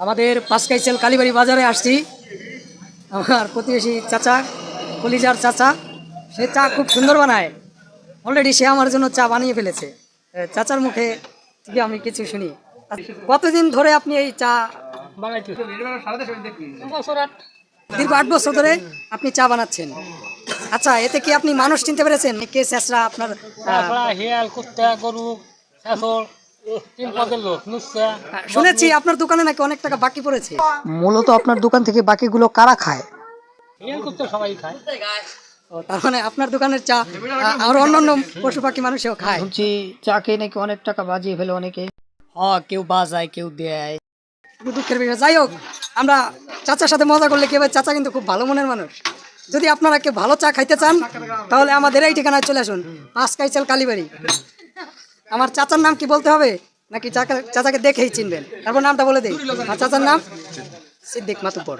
আমাদের পাঁচকাইছেল কালীবাড়ি বাজারে আসছি। আমার প্রতিবেশী চাচা, কলিজার চাচা, সে চা খুব সুন্দর বানায়। অলরেডি সে আমার জন্য চা বানিয়ে ফেলেছে। চাচার মুখে থেকে আমি কিছু শুনি। কতদিন ধরে আপনি এই চা বানাইতে? দীর্ঘ 8 বছর ধরে আপনি চা বানাচ্ছেন। আচ্ছা, এতে কি আপনি মানুষ চিনতে পেরেছেন? কে শেষরা আপনার? হিয়াল কুত্তা গরু ছাগল তিন পদের লোক নুসা শুনেছি আপনার দোকানে নাকি অনেক টাকা বাকি পড়েছে। মূলত আপনার দোকান থেকে বাকিগুলো কারা খায়? হিয়াল কুত্তা সবাই খায়। তার মানে আপনার দোকানের চা আর অন্যান্য পশু পাখি মানুষও খায়। শুনছি চা খেয়ে নাকি অনেক টাকা বাজিয়ে ফেলে অনেকে। কেউ বাজায়, কেউ দেয়। খুব দুঃখের বিষয়। যাই হোক, আমরা চাচার সাথে মজা করলে কি হবে? চাচা কিন্তু খুব ভালো মনের মানুষ। যদি আপনারা কেউ ভালো চা খাইতে চান তাহলে আমাদের এই ঠিকানায় চলে আসুন, পাঁচকাইছেল কালীবাড়ি। আমার চাচার নাম কি বলতে হবে নাকি চাচাকে দেখেই চিনবেন? তারপর নামটা বলে দিই। আমার চাচার নাম সিদ্দিক মাতুব্বর।